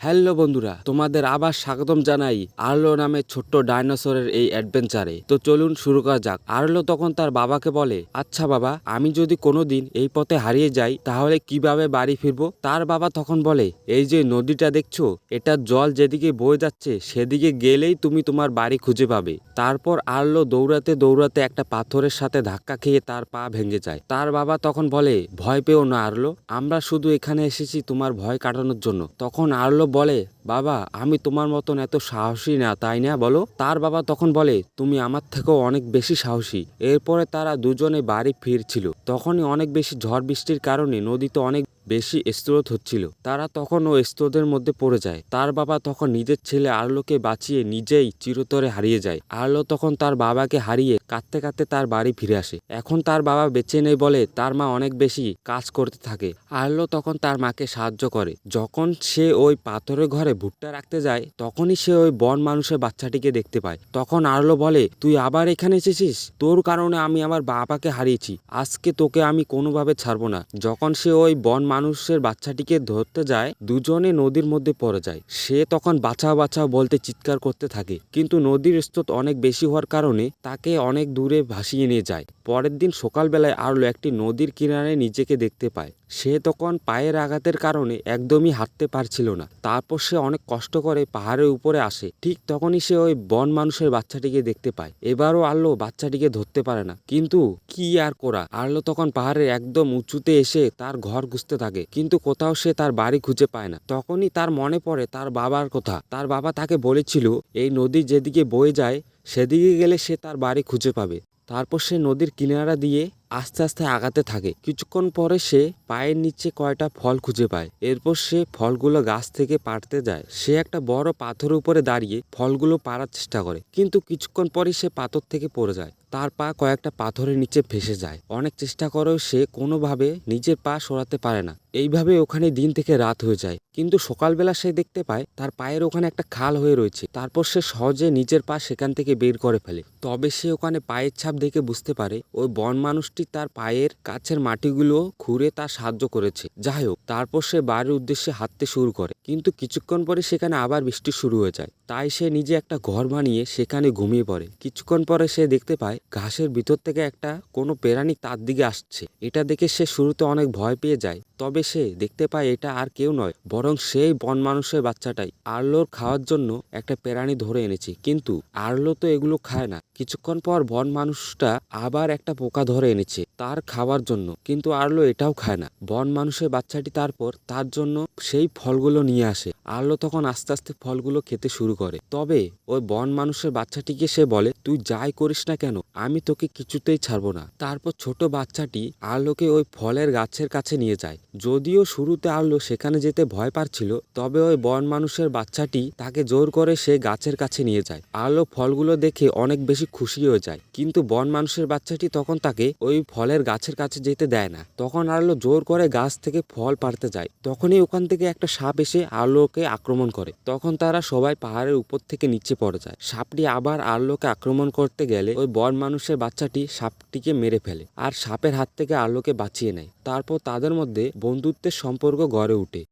Hello বন্ধুরা, তোমাদের আবার স্বাগতম জানাই আর্লো নামে ছোট্ট ডাইনোসরের এই অ্যাডভেঞ্চারে। তো চলুন শুরু করা যাক। আর্লো তখন তার বাবাকে বলে, আচ্ছা বাবা, আমি যদি কোনোদিন এই পথে হারিয়ে যাই তাহলে কিভাবে বাড়ি ফিরবো? তার বাবা তখন বলে, এই যে নদীটা দেখছো, এটার জল যেদিকে বয়ে যাচ্ছে সেদিকে গেলেই তুমি তোমার বাড়ি খুঁজে পাবে। তারপর আর্লো দৌড়াতে দৌড়াতে একটা পাথরের সাথে ধাক্কা খেয়ে তার পা ভেঙে যায়। তার বাবা তখন বলে, ভয় পেও না আর্লো, আমরা শুধু এখানে এসেছি তোমার ভয় কাটানোর জন্য। তখন আর্লো বলে, বাবা, আমি তোমার মতন এত সাহসী না, তাই না বলো? তার বাবা তখন বলে, তুমি আমার থেকেও অনেক বেশি সাহসী। এরপরে তারা দুজনে বাড়ি ফিরছিল। তখনই অনেক বেশি ঝড় বৃষ্টির কারণে নদীতে অনেক বেশি স্রোত হচ্ছিল। তারা তখন ও স্রোতের মধ্যে পড়ে যায়। তার বাবা তখন নিজের ছেলে আর্লোকে বাঁচিয়ে নিজেই চিরতরে হারিয়ে যায়। আর্লো তখন তার বাবাকে হারিয়ে কাঁদতে কাঁদতে তার বাড়ি ফিরে আসে। এখন তার বাবা বেঁচে নেই বলে তার মা অনেক বেশি কাজ করতে থাকে। আর্লো তখন তার মাকে সাহায্য করে। যখন সে ওই পাথরের ঘরে ভুট্টা রাখতে যায় তখনই সে ওই বন মানুষের বাচ্চাটিকে দেখতে পায়। তখন আর্লো বলে, তুই আবার এখানে এসেছিস? তোর কারণে আমি আমার বাবাকে হারিয়েছি, আজকে তোকে আমি কোনোভাবে ছাড়বো না। যখন সে ওই বন মানুষের বাচ্চাটিকে ধরতে যায় দুজনে নদীর মধ্যে পড়ে যায়। সে তখন বাঁচাও বাঁচাও বলতে চিৎকার করতে থাকে, কিন্তু নদীর স্রোত অনেক বেশি হওয়ার কারণে তাকে অনেক দূরে ভাসিয়ে নিয়ে যায়। পরের দিন সকালবেলায় আর্লো একটি নদীর কিনারে নিজেকে দেখতে পায়। সে তখন পায়ের আঘাতের কারণে একদমই হাঁটতে পারছিল না। তারপর সে অনেক কষ্ট করে পাহাড়ের উপরে আসে। ঠিক তখনই সে ওই বন মানুষের বাচ্চাটিকে দেখতে পায়। এবারও আর্লো বাচ্চাটিকে ধরতে পারে না, কিন্তু কি আর করা। আর্লো তখন পাহাড়ের একদম উঁচুতে এসে তার ঘর খুঁজতে থাকে, কিন্তু কোথাও সে তার বাড়ি খুঁজে পায় না। তখনই তার মনে পড়ে তার বাবার কথা। তার বাবা তাকে বলেছিল এই নদী যেদিকে বয়ে যায় সেদিকে গেলে সে তার বাড়ি খুঁজে পাবে। তারপর সে নদীর কিনারা দিয়ে আস্তে আস্তে আগাতে থাকে। কিছুক্ষণ পরে সে পায়ের নিচে কয়টা ফল খুঁজে পায়। এরপর সে ফলগুলো গাছ থেকে পাড়তে যায়। সে একটা বড় পাথরের উপরে দাঁড়িয়ে ফলগুলো পাড়ার চেষ্টা করে, কিন্তু কিছুক্ষণ পরে সে পাথর থেকে পড়ে যায়। তার পা কয়েকটা পাথরের নিচে ফেসে যায়। অনেক চেষ্টা করেও সে কোনোভাবে নিজের পা সরাতে পারে না। এইভাবে ওখানে দিন থেকে রাত হয়ে যায়। কিন্তু সকালবেলা সে দেখতে পায় তার পায়ের ওখানে একটা খাল হয়ে রয়েছে। তারপর সে সহজে নিজের পা সেখান থেকে বের করে ফেলে। তবে সে ওখানে পায়ের ছাপ দেখে বুঝতে পারে ওই বন মানুষটি তার পায়ের কাছের মাটিগুলো খুঁড়ে তার সাহায্য করেছে। যাই হোক, তারপর সে বাড়ির উদ্দেশ্যে হাঁটতে শুরু করে, কিন্তু কিছুক্ষণ পরে সেখানে আবার বৃষ্টি শুরু হয়ে যায়। তাই সে নিজে একটা ঘর বানিয়ে সেখানে ঘুমিয়ে পড়ে। কিছুক্ষণ পরে সে দেখতে পায় ঘাসের ভিতর থেকে একটা কোনো প্রাণী তার দিকে আসছে। এটা দেখে সে শুরুতে অনেক ভয় পেয়ে যায়। তবে সে দেখতে পায় এটা আর কেউ নয়, বরং সেই বন মানুষের বাচ্চাটাই আর্লোর খাওয়ার জন্য একটা প্রাণী ধরে এনেছে। কিন্তু আর্লো তো এগুলো খায় না। কিছুক্ষণ পর বন মানুষটা আবার একটা পোকা ধরে এনেছে তার খাওয়ার জন্য, কিন্তু আর্লো এটাও খায় না। বন মানুষের বাচ্চাটি তারপর তার জন্য সেই ফলগুলো নিয়ে আসে। আর্লো তখন আস্তে আস্তে ফলগুলো খেতে শুরু করে। তবে ওই বন মানুষের বাচ্চাটিকে সে বলে, তুই যাই করিস না কেন আমি তোকে কিছুতেই ছাড়বো না। তারপর ছোট বাচ্চাটি আর্লোকে ওই ফলের গাছের কাছে নিয়ে যায়। যদিও শুরুতে আর্লো সেখানে যেতে ভয় পাচ্ছিল, তবে ওই বন মানুষের বাচ্চাটি তাকে জোর করে সে গাছের কাছে নিয়ে যায়। আর্লো ফলগুলো দেখে অনেক বেশি খুশি হয়ে যায়, কিন্তু বন মানুষের বাচ্চাটি তখন তাকে ওই ফলের গাছের কাছে যেতে দেয় না। তখন আর্লো জোর করে গাছ থেকে ফল পাড়তে যায়। তখনই ওখান থেকে একটা সাপ এসে আর্লোকে আক্রমণ করে। তখন তারা সবাই পাহাড়ের উপর থেকে নিচে পড়ে যায়। সাপটি আবার আর্লোকে আক্রমণ করতে গেলে ওই বন মানুষের বাচ্চাটি সাপটিকে মেরে ফেলে আর সাপের হাত থেকে আর্লোকে বাঁচিয়ে নেয়। তারপর তাদের মধ্যে বন্ধুত্বের সম্পর্ক গড়ে ওঠে।